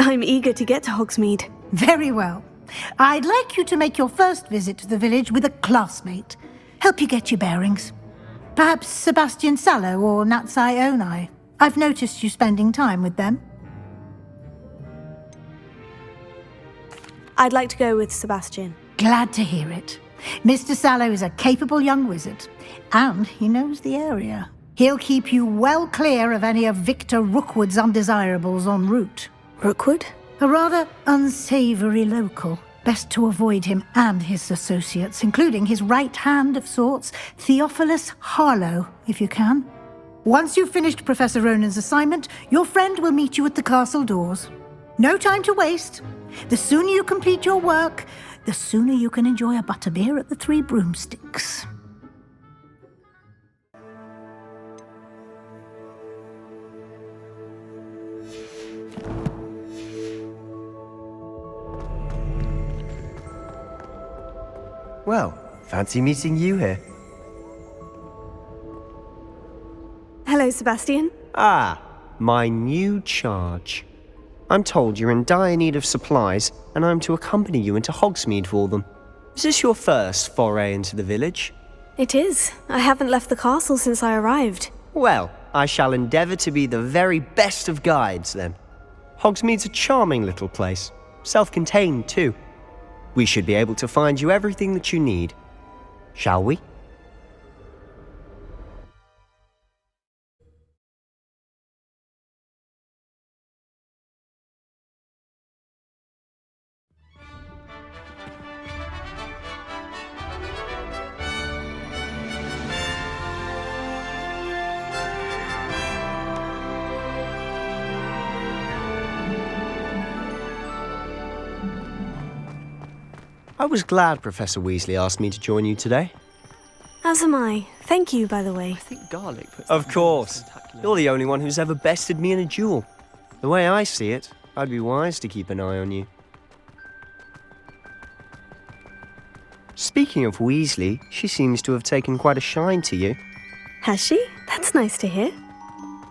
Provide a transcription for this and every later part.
I'm eager to get to Hogsmeade. Very well. I'd like you to make your first visit to the village with a classmate. Help you get your bearings. Perhaps Sebastian Sallow or Natsai Onai. I've noticed you spending time with them. I'd like to go with Sebastian. Glad to hear it. Mr. Sallow is a capable young wizard, and he knows the area. He'll keep you well clear of any of Victor Rookwood's undesirables en route. Rookwood? A rather unsavory local. Best to avoid him and his associates, including his right hand of sorts, Theophilus Harlow, if you can. Once you've finished Professor Ronan's assignment, your friend will meet you at the castle doors. No time to waste. The sooner you complete your work, the sooner you can enjoy a butterbeer at the Three Broomsticks. Well, fancy meeting you here. Hello, Sebastian. Ah, my new charge. I'm told you're in dire need of supplies, and I'm to accompany you into Hogsmeade for them. Is this your first foray into the village? It is. I haven't left the castle since I arrived. Well, I shall endeavour to be the very best of guides, then. Hogsmeade's a charming little place, self-contained too. We should be able to find you everything that you need. Shall we? I was glad Professor Weasley asked me to join you today. As am I. Thank you, by the way. I think garlic puts Of course. You're the only one who's ever bested me in a duel. The way I see it, I'd be wise to keep an eye on you. Speaking of Weasley, she seems to have taken quite a shine to you. Has she? That's nice to hear.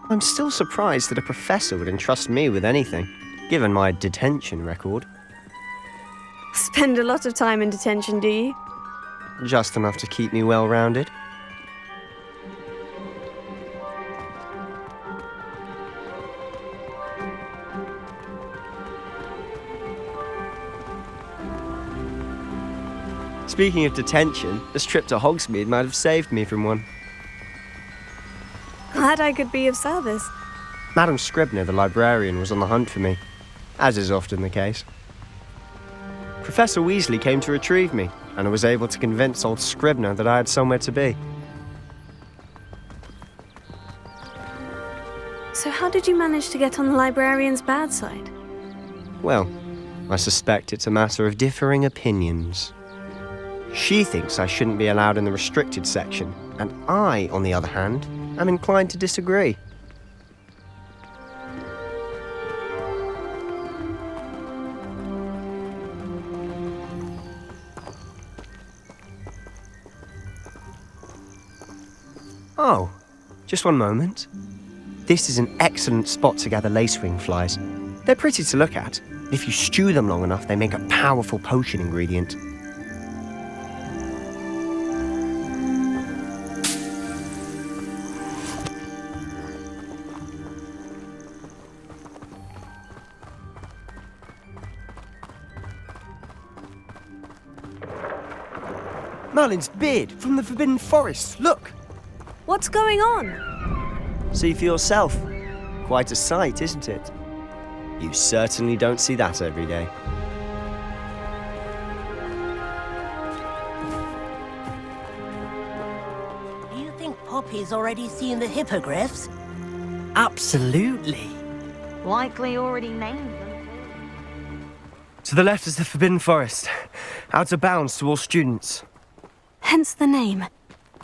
I'm still surprised that a professor would entrust me with anything, given my detention record. Spend a lot of time in detention, do you? Just enough to keep me well-rounded. Speaking of detention, this trip to Hogsmeade might have saved me from one. Glad I could be of service. Madam Scribner, the librarian, was on the hunt for me, as is often the case. Professor Weasley came to retrieve me, and I was able to convince old Scribner that I had somewhere to be. So how did you manage to get on the librarian's bad side? Well, I suspect it's a matter of differing opinions. She thinks I shouldn't be allowed in the restricted section, and I, on the other hand, am inclined to disagree. Oh, just one moment. This is an excellent spot to gather lacewing flies. They're pretty to look at. If you stew them long enough, they make a powerful potion ingredient. Merlin's beard from the Forbidden Forest, look! What's going on? See for yourself. Quite a sight, isn't it? You certainly don't see that every day. Do you think Poppy's already seen the hippogriffs? Absolutely. Likely already named them. To the left is the Forbidden Forest, out of bounds to all students. Hence the name.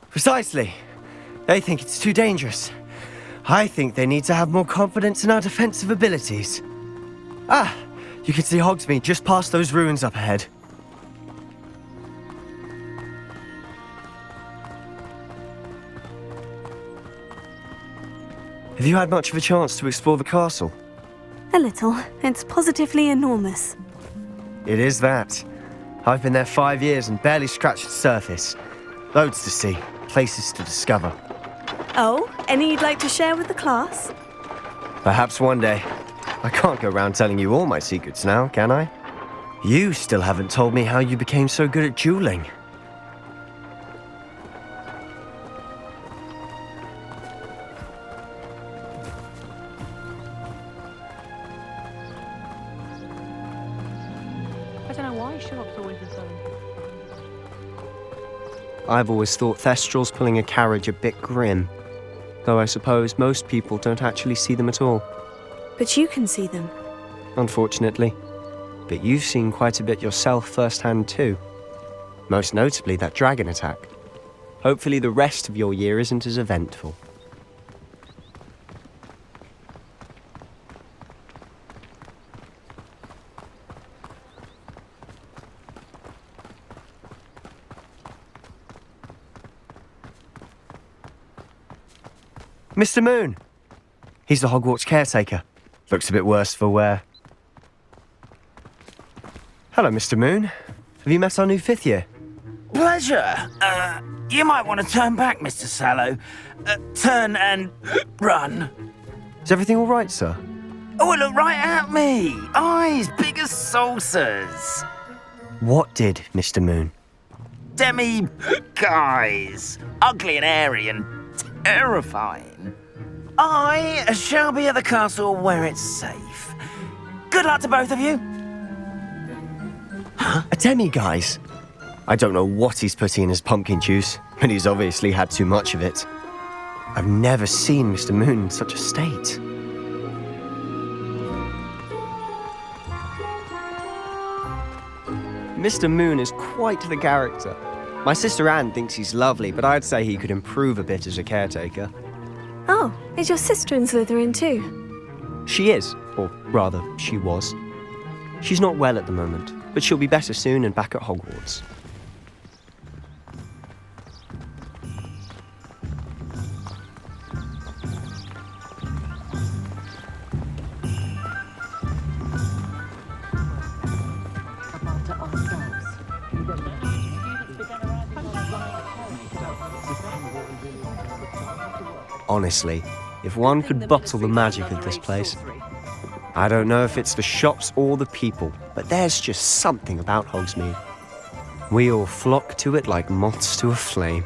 Precisely. They think it's too dangerous. I think they need to have more confidence in our defensive abilities. Ah, you can see Hogsmeade just past those ruins up ahead. Have you had much of a chance to explore the castle? A little. It's positively enormous. It is that. I've been there 5 years and barely scratched the surface. Loads to see, places to discover. Oh, any you'd like to share with the class? Perhaps one day. I can't go around telling you all my secrets now, can I? You still haven't told me how you became so good at dueling. I don't know why Sherlock's always been so. I've always thought Thestrals pulling a carriage a bit grim. Though I suppose most people don't actually see them at all. But you can see them. Unfortunately. But you've seen quite a bit yourself firsthand too. Most notably that dragon attack. Hopefully the rest of your year isn't as eventful. Mr. Moon! He's the Hogwarts caretaker. Looks a bit worse for wear. Hello, Mr. Moon. Have you met our new 5th year? Pleasure. You might want to turn back, Mr. Sallow. Turn and run. Is everything all right, sir? Oh, look right at me. Eyes big as saucers. What did, Mr. Moon? Guys. Ugly and airy and terrifying. I shall be at the castle where it's safe. Good luck to both of you. A demi-guise? I don't know what he's putting in his pumpkin juice, but he's obviously had too much of it. I've never seen Mr. Moon in such a state. Mr. Moon is quite the character. My sister Anne thinks he's lovely, but I'd say he could improve a bit as a caretaker. Oh, is your sister in Slytherin too? She is, or rather, she was. She's not well at the moment, but she'll be better soon and back at Hogwarts. Honestly, if one could bottle the magic of this place. I don't know if it's the shops or the people, but there's just something about Hogsmeade. We all flock to it like moths to a flame.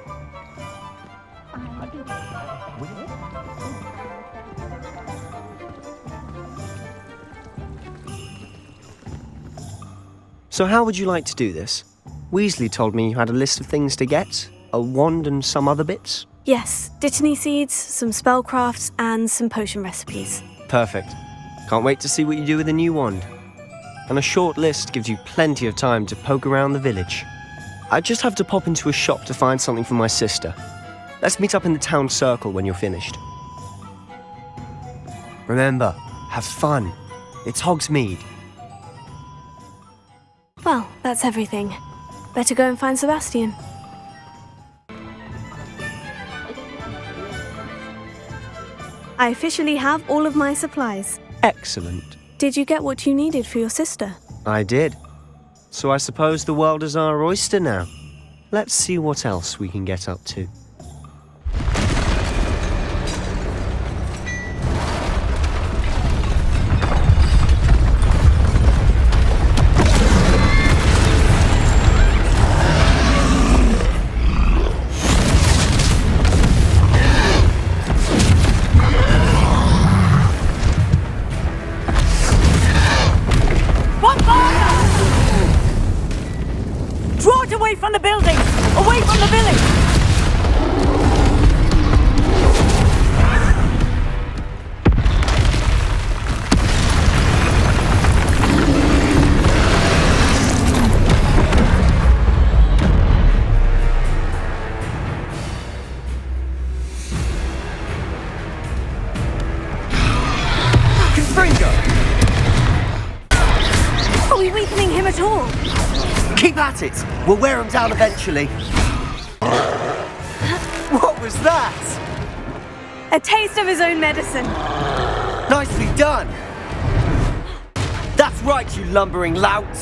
So how would you like to do this? Weasley told me you had a list of things to get, a wand and some other bits. Yes, dittany seeds, some spellcrafts, and some potion recipes. Perfect. Can't wait to see what you do with the new wand. And a short list gives you plenty of time to poke around the village. I just have to pop into a shop to find something for my sister. Let's meet up in the town circle when you're finished. Remember, have fun. It's Hogsmeade. Well, that's everything. Better go and find Sebastian. I officially have all of my supplies. Excellent. Did you get what you needed for your sister? I did. So I suppose the world is our oyster now. Let's see what else we can get up to. Draw it away from the building! Away from the village! Are we weakening him at all? Keep at it! We'll wear him down eventually. What was that? A taste of his own medicine. Nicely done! right, you lumbering lout!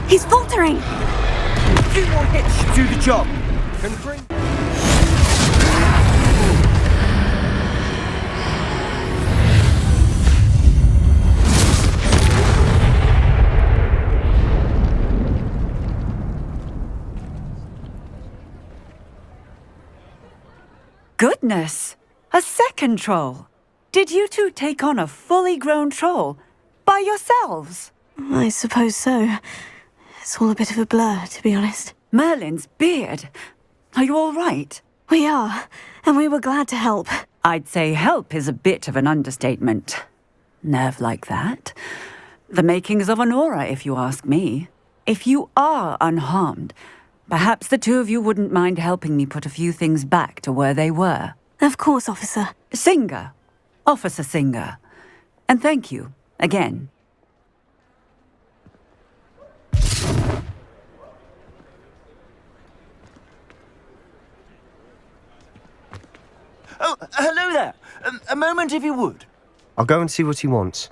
He's faltering! 2 more hits should do the job. Can 3? Goodness! A second troll! Did you two take on a fully grown troll by yourselves? I suppose so. It's all a bit of a blur, to be honest. Merlin's beard. Are you all right? We are, and we were glad to help. I'd say help is a bit of an understatement. Nerve like that. The makings of an aura, if you ask me. If you are unharmed, perhaps the two of you wouldn't mind helping me put a few things back to where they were. Of course, officer. Singer. Officer Singer. And thank you, again. Oh, hello there. A moment, if you would. I'll go and see what he wants.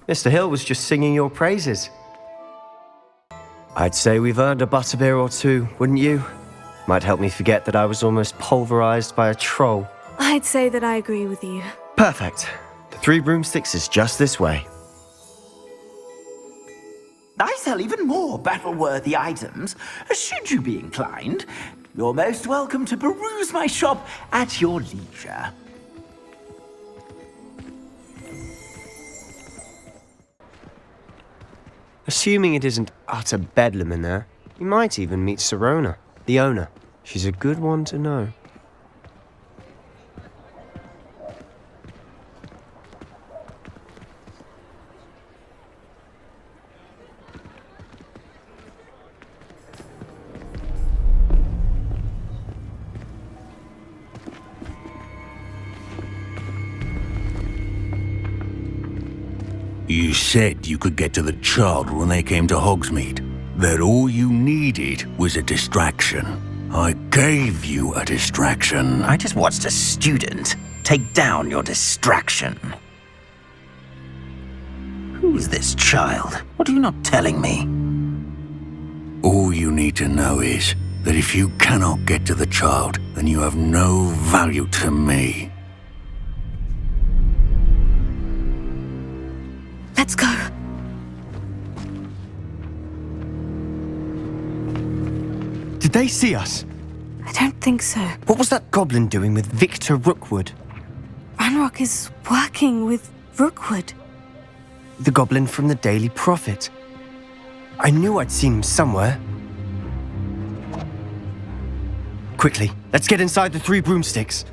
Mr. Hill was just singing your praises. I'd say we've earned a butterbeer or two, wouldn't you? Might help me forget that I was almost pulverized by a troll. I'd say that I agree with you. Perfect. The 3 broomsticks is just this way. I sell even more battle-worthy items. Should you be inclined, you're most welcome to peruse my shop at your leisure. Assuming it isn't utter bedlam in there, you might even meet Sirona, the owner. She's a good one to know. You said you could get to the child when they came to Hogsmeade. That all you needed was a distraction. I gave you a distraction. I just watched a student take down your distraction. Who's this child? What are you not telling me? All you need to know is that if you cannot get to the child, then you have no value to me. Let's go. Did they see us? I don't think so. What was that goblin doing with Victor Rookwood? Ranrock is working with Rookwood. The goblin from the Daily Prophet. I knew I'd seen him somewhere. Quickly, let's get inside the 3 broomsticks.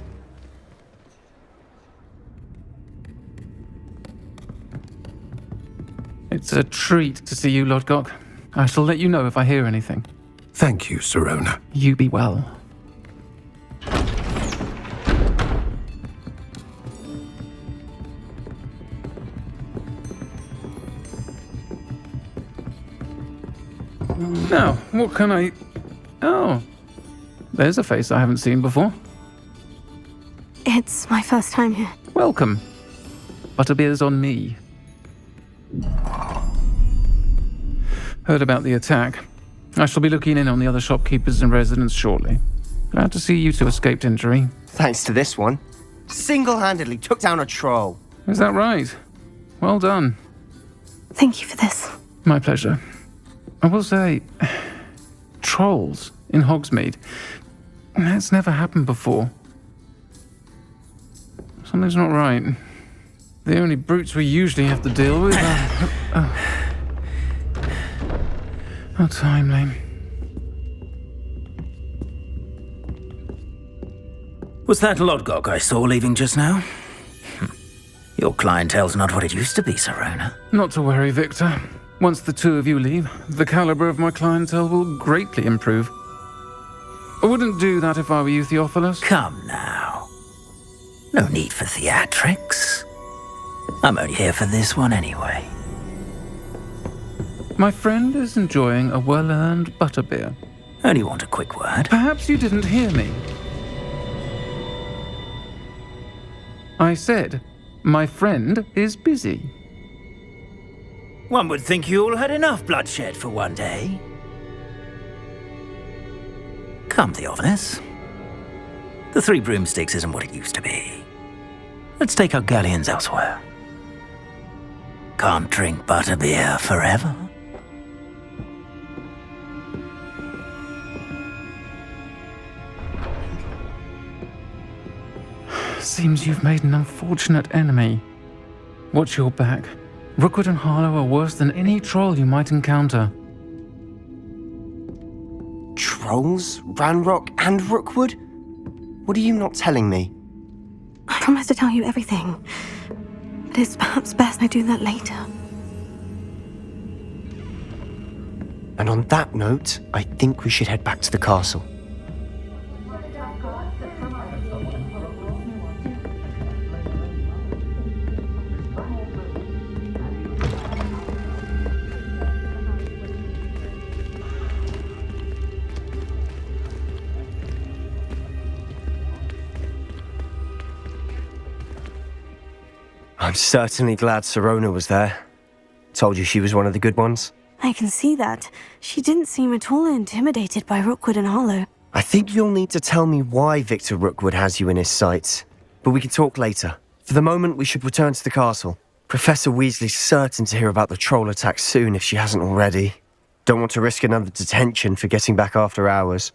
It's a treat to see you, Lodgok. I shall let you know if I hear anything. Thank you, Sirona. You be well. Now, what can I... Oh, there's a face I haven't seen before. It's my first time here. Welcome. Butterbeer's on me. Heard about the attack. I shall be looking in on the other shopkeepers and residents shortly. Glad to see you two escaped injury. Thanks to this one. Single-handedly took down a troll. Is that right? Well done. Thank you for this. My pleasure. I will say, trolls in Hogsmeade. That's never happened before. Something's not right. The only brutes we usually have to deal with are... How timely. Was that Lodgok I saw leaving just now? Your clientele's not what it used to be, Sirona. Not to worry, Victor. Once the two of you leave, the caliber of my clientele will greatly improve. I wouldn't do that if I were you, Theophilus. Come now. No need for theatrics. I'm only here for this one anyway. My friend is enjoying a well-earned butterbeer. Only want a quick word. Perhaps you didn't hear me. I said, my friend is busy. One would think you all had enough bloodshed for one day. Come, Theophilus. The Three Broomsticks isn't what it used to be. Let's take our galleons elsewhere. Can't drink butterbeer forever. Seems you've made an unfortunate enemy. Watch your back. Rookwood and Harlow are worse than any troll you might encounter. Trolls? Ranrock and Rookwood? What are you not telling me? I promise to tell you everything, but it's perhaps best I do that later. And on that note, I think we should head back to the castle. I'm certainly glad Sirona was there. Told you she was one of the good ones. I can see that. She didn't seem at all intimidated by Rookwood and Harlow. I think you'll need to tell me why Victor Rookwood has you in his sights. But we can talk later. For the moment, we should return to the castle. Professor Weasley's certain to hear about the troll attack soon if she hasn't already. Don't want to risk another detention for getting back after hours.